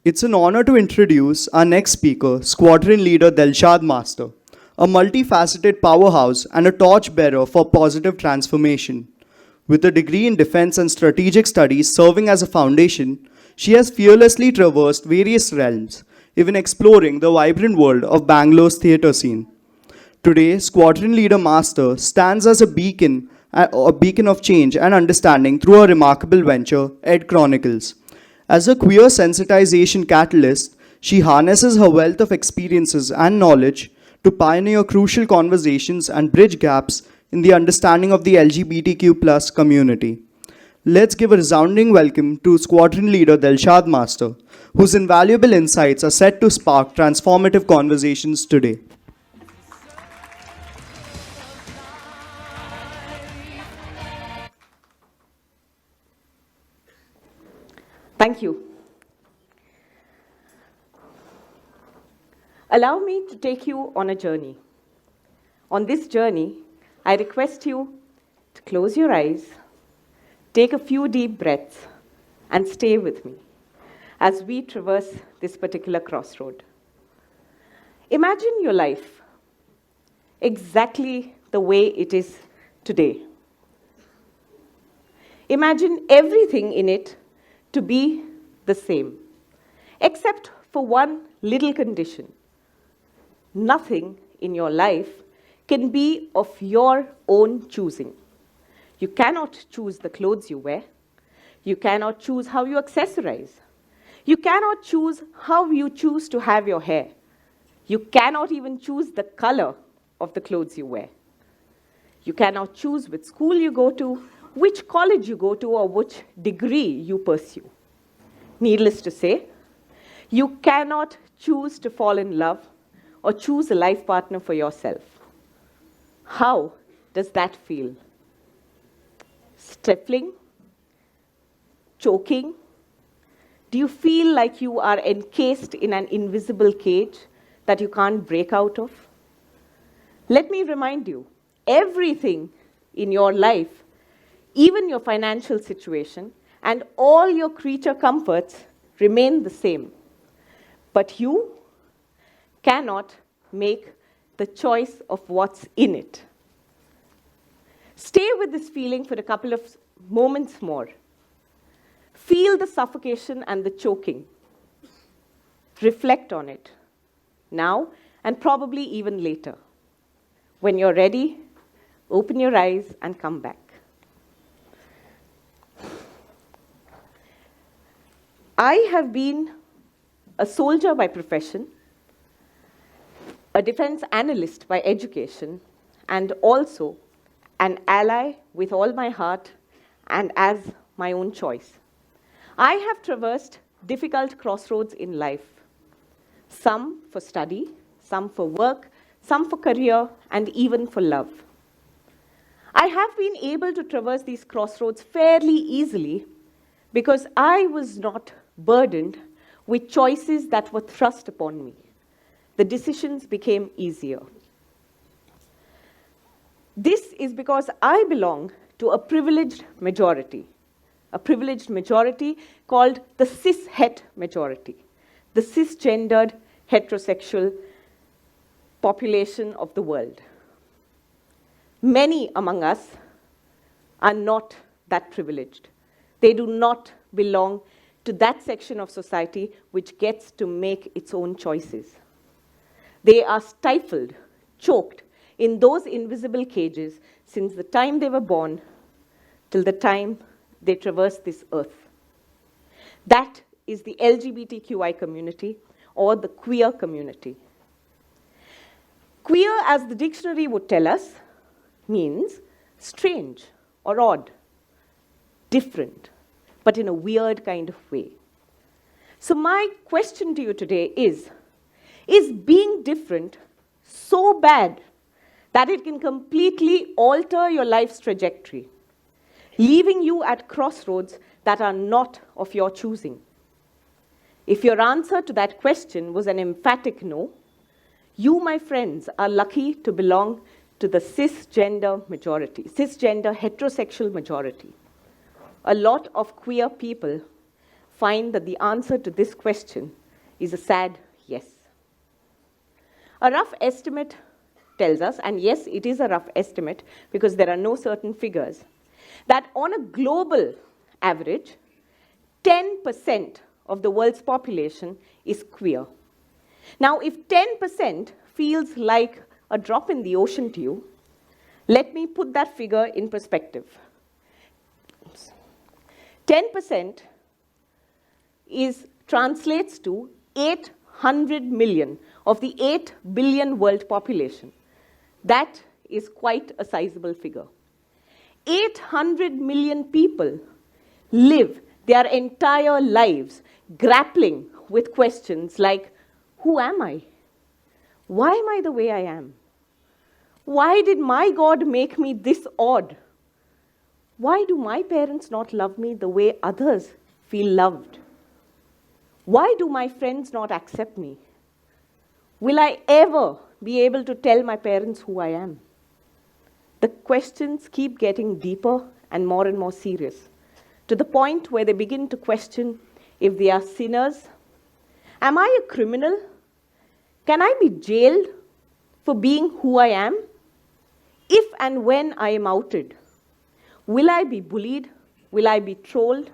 It's an honor to introduce our next speaker, Squadron Leader Delshad Master, a multifaceted powerhouse and a torchbearer for positive transformation. With a degree in defense and strategic studies serving as a foundation, she has fearlessly traversed various realms, even exploring the vibrant world of Bangalore's theatre scene. Today, Squadron Leader Master stands as a beacon of change and understanding through a remarkable venture, Ed Chronicles. As a queer sensitization catalyst, she harnesses her wealth of experiences and knowledge to pioneer crucial conversations and bridge gaps in the understanding of the LGBTQ community. Let's give a resounding welcome to Squadron Leader Delshad Master, whose invaluable insights are set to spark transformative conversations today. Thank you. Allow me to take you on a journey. On this journey, I request you to close your eyes, take a few deep breaths, and stay with me as we traverse this particular crossroad. Imagine your life exactly the way it is today. Imagine everything in it to be the same, except for one little condition. Nothing in your life can be of your own choosing. You cannot choose the clothes you wear. You cannot choose how you accessorize. You cannot choose how you choose to have your hair. You cannot even choose the color of the clothes you wear. You cannot choose which school you go to, which college you go to, or which degree you pursue. Needless to say, you cannot choose to fall in love or choose a life partner for yourself. How does that feel? Stifling? Choking? Do you feel like you are encased in an invisible cage that you can't break out of? Let me remind you, everything in your life, even your financial situation, and all your creature comforts remain the same. But you cannot make the choice of what's in it. Stay with this feeling for a couple of moments more. Feel the suffocation and the choking. Reflect on it now and probably even later. When you're ready, open your eyes and come back. I have been a soldier by profession, a defense analyst by education, and also an ally with all my heart and as my own choice. I have traversed difficult crossroads in life, some for study, some for work, some for career, and even for love. I have been able to traverse these crossroads fairly easily because I was not burdened with choices that were thrust upon me. The decisions became easier. This is because I belong to a privileged majority called the cis-het majority, the cisgendered heterosexual population of the world. Many among us are not that privileged. They do not belong to that section of society which gets to make its own choices. They are stifled, choked in those invisible cages since the time they were born till the time they traverse this earth. That is the LGBTQI community or the queer community. Queer, as the dictionary would tell us, means strange or odd, different, but in a weird kind of way. So my question to you today is being different so bad that it can completely alter your life's trajectory, leaving you at crossroads that are not of your choosing? If your answer to that question was an emphatic no, you, my friends, are lucky to belong to the cisgender majority, cisgender heterosexual majority. A lot of queer people find that the answer to this question is a sad yes. A rough estimate tells us, and yes, it is a rough estimate because there are no certain figures, that on a global average, 10% of the world's population is queer. Now, if 10% feels like a drop in the ocean to you, let me put that figure in perspective. 10% translates to 800 million of the 8 billion world population. That is quite a sizable figure. 800 million people live their entire lives grappling with questions like, who am I? Why am I the way I am? Why did my God make me this odd? Why do my parents not love me the way others feel loved? Why do my friends not accept me? Will I ever be able to tell my parents who I am? The questions keep getting deeper and more serious, to the point where they begin to question if they are sinners. Am I a criminal? Can I be jailed for being who I am? If and when I am outed, will I be bullied? Will I be trolled?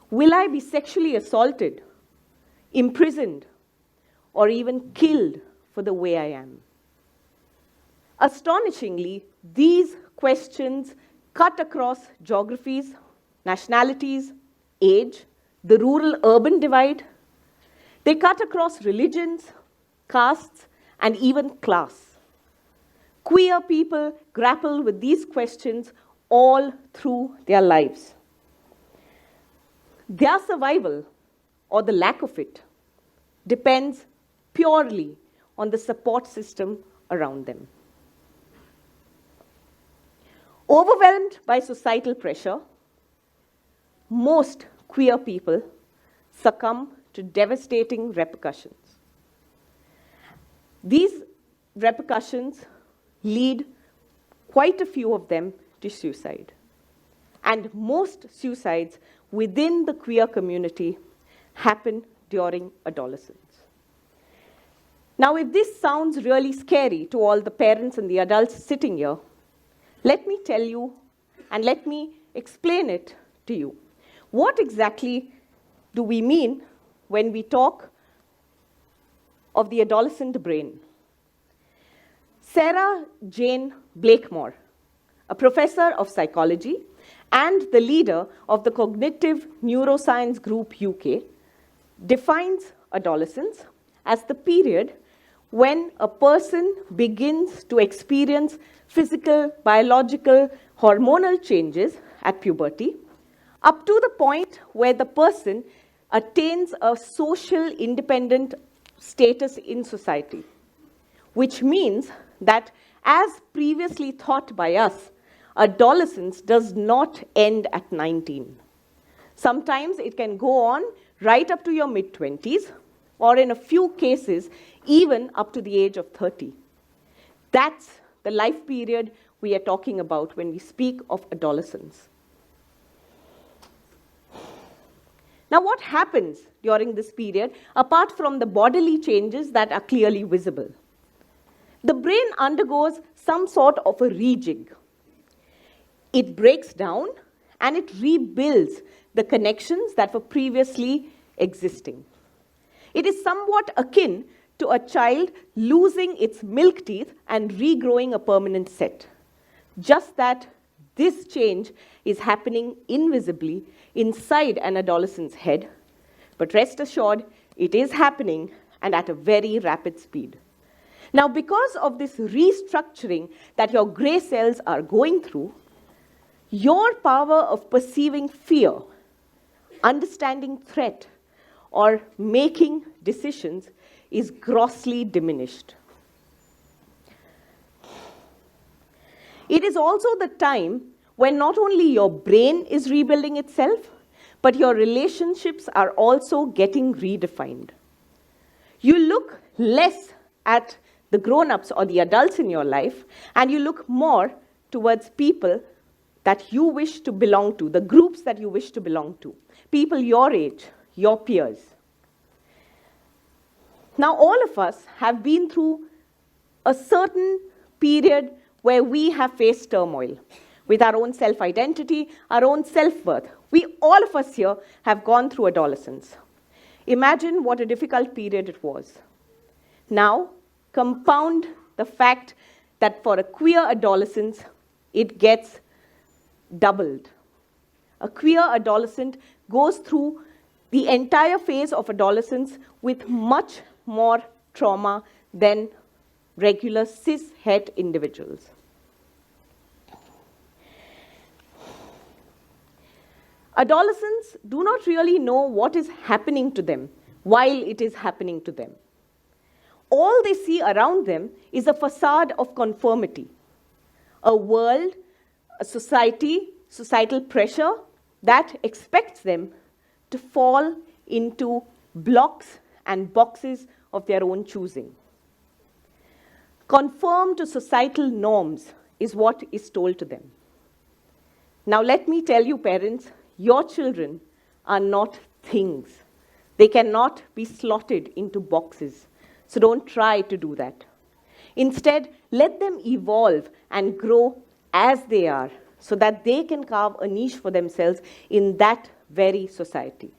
Will I be sexually assaulted, imprisoned, or even killed for the way I am? Astonishingly, these questions cut across geographies, nationalities, age, the rural-urban divide. They cut across religions, castes, and even class. Queer people grapple with these questions all through their lives. Their survival, or the lack of it, depends purely on the support system around them. Overwhelmed by societal pressure, most queer people succumb to devastating repercussions. These repercussions lead quite a few of them to suicide. And most suicides within the queer community happen during adolescence. Now, if this sounds really scary to all the parents and the adults sitting here, let me tell you and let me explain it to you. What exactly do we mean when we talk of the adolescent brain? Sarah Jane Blakemore, a professor of psychology and the leader of the Cognitive Neuroscience Group UK, defines adolescence as the period when a person begins to experience physical, biological, hormonal changes at puberty, up to the point where the person attains a social independent status in society, which means that, as previously thought by us, adolescence does not end at 19. Sometimes it can go on right up to your mid-20s, or in a few cases, even up to the age of 30. That's the life period we are talking about when we speak of adolescence. Now, what happens during this period, apart from the bodily changes that are clearly visible? The brain undergoes some sort of a rejig. It breaks down and it rebuilds the connections that were previously existing. It is somewhat akin to a child losing its milk teeth and regrowing a permanent set. Just that this change is happening invisibly inside an adolescent's head, but rest assured, it is happening and at a very rapid speed. Now, because of this restructuring that your gray cells are going through, your power of perceiving fear, understanding threat, or making decisions is grossly diminished. It is also the time when not only your brain is rebuilding itself, but your relationships are also getting redefined. You look less at the grown-ups or the adults in your life, and you look more towards people that you wish to belong to, the groups that you wish to belong to. people your age, your peers. Now, all of us have been through a certain period where we have faced turmoil with our own self-identity, our own self-worth. All of us here have gone through adolescence. Imagine what a difficult period it was. Now, compound the fact that for a queer adolescent, it gets doubled. A queer adolescent goes through the entire phase of adolescence with much more trauma than regular cis-het individuals. Adolescents do not really know what is happening to them while it is happening to them. All they see around them is a facade of conformity, a world, a society, societal pressure that expects them to fall into blocks and boxes of their own choosing. Conform to societal norms is what is told to them. Now, let me tell you, parents, your children are not things. They cannot be slotted into boxes. So don't try to do that. Instead, let them evolve and grow as they are so that they can carve a niche for themselves in that very society.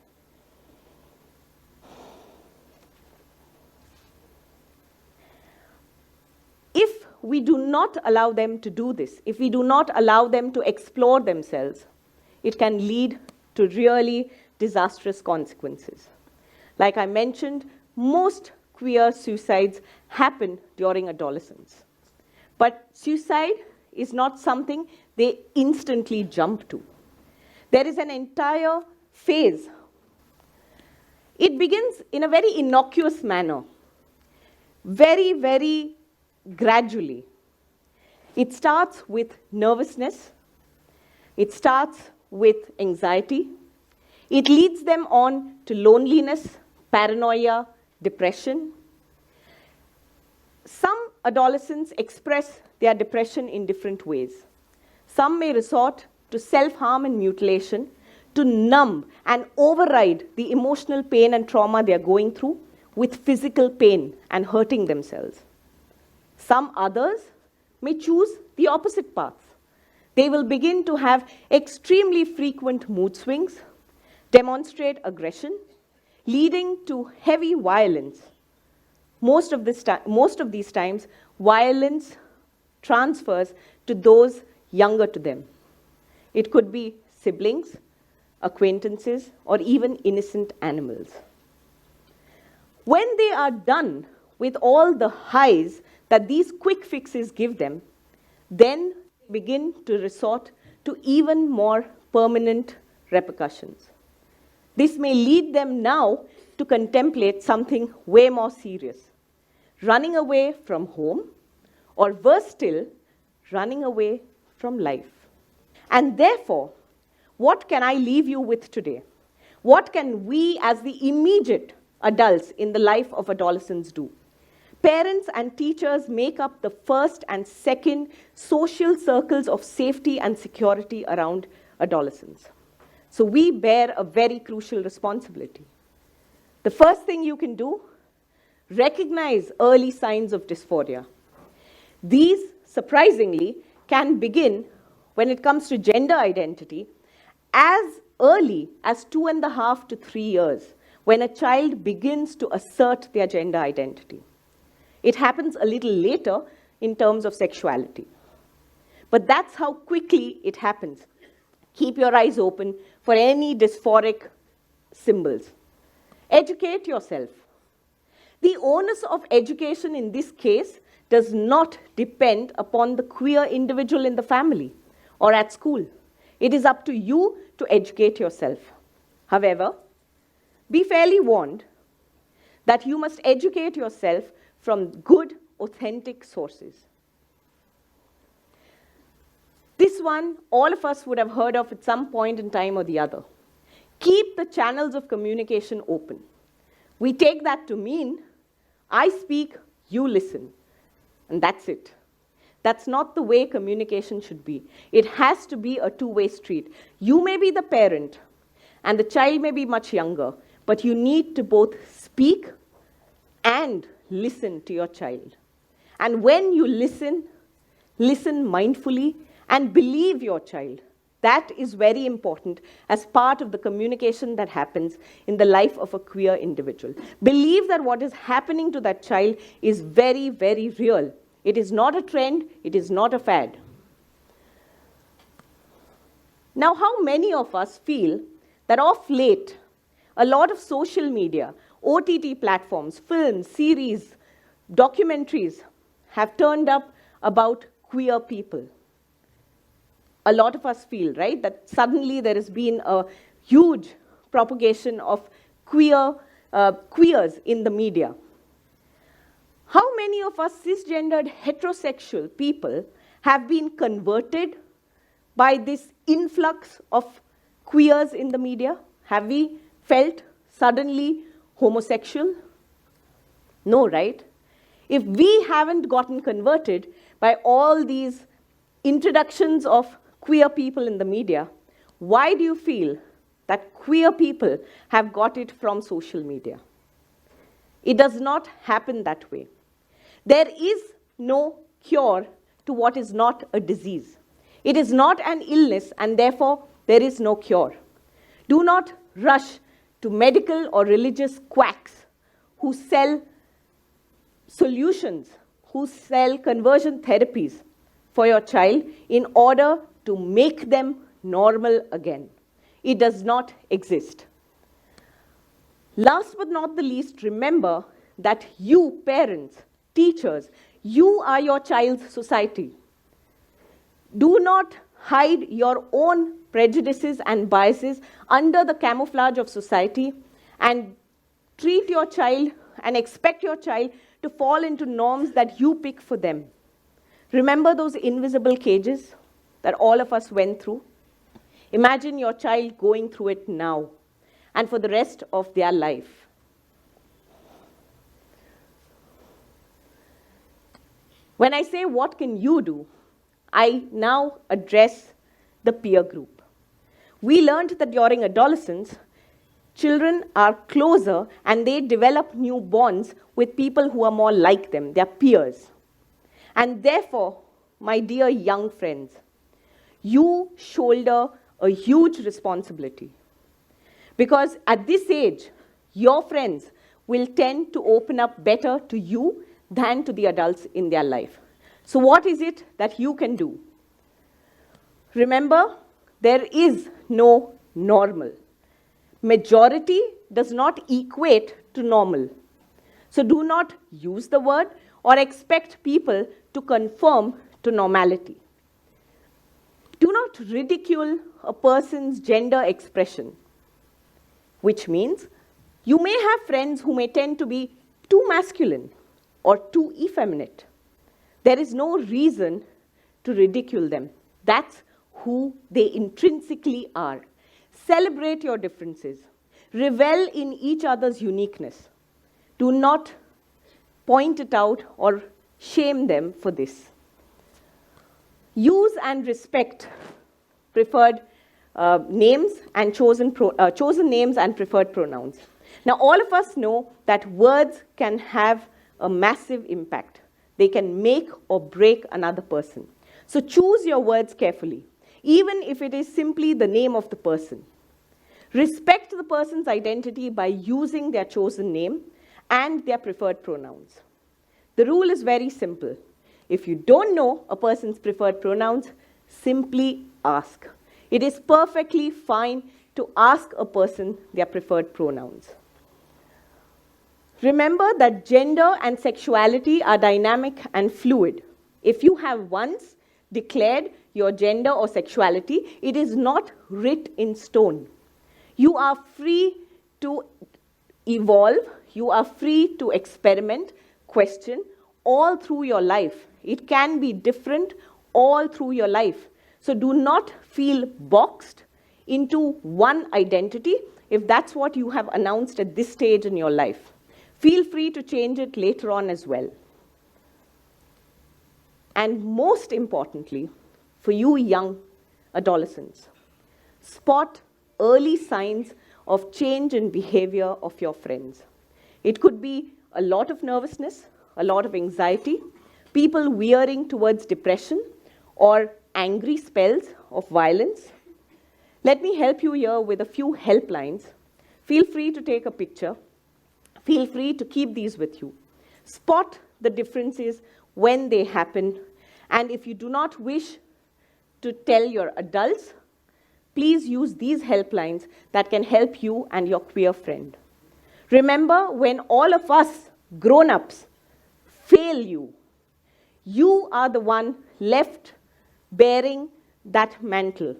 If we do not allow them to do this, if we do not allow them to explore themselves, it can lead to really disastrous consequences. Like I mentioned, most queer suicides happen during adolescence. But suicide is not something they instantly jump to. There is an entire phase. It begins in a very innocuous manner, very, very gradually. It starts with nervousness. It starts with anxiety. It leads them on to loneliness, paranoia, depression. Some adolescents express their depression in different ways. Some may resort to self-harm and mutilation to numb and override the emotional pain and trauma they are going through with physical pain and hurting themselves. Some others may choose the opposite path. They will begin to have extremely frequent mood swings, demonstrate aggression, leading to heavy violence. Most of these times, violence transfers to those younger to them. It could be siblings, acquaintances, or even innocent animals. When they are done with all the highs that these quick fixes give them, then begin to resort to even more permanent repercussions. This may lead them now to contemplate something way more serious, running away from home, or worse still, running away from life. And therefore, what can I leave you with today? What can we as the immediate adults in the life of adolescents do? Parents and teachers make up the first and second social circles of safety and security around adolescents. So we bear a very crucial responsibility. The first thing you can do, recognize early signs of dysphoria. These, surprisingly, can begin when it comes to gender identity as early as 2.5 to 3 years, when a child begins to assert their gender identity. It happens a little later in terms of sexuality. But that's how quickly it happens. Keep your eyes open for any dysphoric symbols. Educate yourself. The onus of education in this case does not depend upon the queer individual in the family or at school. It is up to you to educate yourself. However, be fairly warned that you must educate yourself from good, authentic sources. This one, all of us would have heard of at some point in time or the other. Keep the channels of communication open. We take that to mean, I speak, you listen, and that's it. That's not the way communication should be. It has to be a two-way street. You may be the parent, and the child may be much younger, but you need to both speak and listen to your child. And when you listen mindfully and believe your child. That is very important as part of the communication that happens in the life of a queer individual. Believe that what is happening to that child is very, very real. It is not a trend, it is not a fad. Now, how many of us feel that of late, a lot of social media, OTT platforms, films, series, documentaries have turned up about queer people? A lot of us feel, right, that suddenly there has been a huge propagation of queers in the media. How many of us cisgendered heterosexual people have been converted by this influx of queers in the media? Have we felt suddenly homosexual? No, right? If we haven't gotten converted by all these introductions of queer people in the media, why do you feel that queer people have got it from social media? It does not happen that way. There is no cure to what is not a disease. It is not an illness, and therefore there is no cure. Do not rush to medical or religious quacks who sell solutions, who sell conversion therapies for your child in order to make them normal again. It does not exist. Last but not the least, remember that you, parents, teachers, you are your child's society. Do not hide your own prejudices and biases under the camouflage of society and treat your child and expect your child to fall into norms that you pick for them. Remember those invisible cages that all of us went through? Imagine your child going through it now and for the rest of their life. When I say what can you do, I now address the peer group. We learned that during adolescence, children are closer and they develop new bonds with people who are more like them, their peers. And therefore, my dear young friends, you shoulder a huge responsibility. Because at this age, your friends will tend to open up better to you than to the adults in their life. So what is it that you can do? Remember, there is no normal. Majority does not equate to normal. So do not use the word or expect people to conform to normality. Do not ridicule a person's gender expression, which means you may have friends who may tend to be too masculine or too effeminate. There is no reason to ridicule them. That's who they intrinsically are. Celebrate your differences. Revel in each other's uniqueness. Do not point it out or shame them for this. Use and respect preferred names and chosen names and preferred pronouns. Now, all of us know that words can have a massive impact. They can make or break another person. So choose your words carefully, even if it is simply the name of the person. Respect the person's identity by using their chosen name and their preferred pronouns. The rule is very simple. If you don't know a person's preferred pronouns, simply ask. It is perfectly fine to ask a person their preferred pronouns. Remember that gender and sexuality are dynamic and fluid. If you have once declared your gender or sexuality, it is not writ in stone. You are free to evolve, you are free to experiment, question, all through your life. It can be different all through your life. So do not feel boxed into one identity if that's what you have announced at this stage in your life. Feel free to change it later on as well. And most importantly, for you young adolescents, spot early signs of change in behavior of your friends. It could be a lot of nervousness, a lot of anxiety, people veering towards depression, or angry spells of violence. Let me help you here with a few helplines. Feel free to take a picture. Feel free to keep these with you. Spot the differences when they happen. And if you do not wish to tell your adults, please use these helplines that can help you and your queer friend. Remember, when all of us grown-ups fail you, you are the one left bearing that mantle.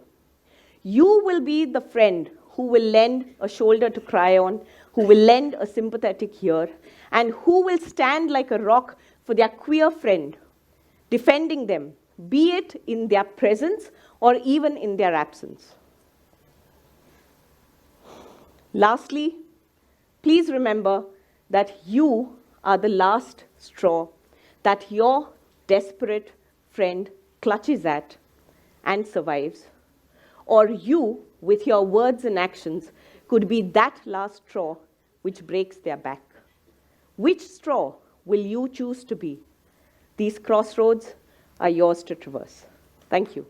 You will be the friend who will lend a shoulder to cry on, who will lend a sympathetic ear, and who will stand like a rock for their queer friend, defending them, be it in their presence or even in their absence. Lastly, please remember that you are the last straw that your desperate friend clutches at and survives. Or you, with your words and actions, could be that last straw which breaks their back. Which straw will you choose to be? These crossroads are yours to traverse. Thank you.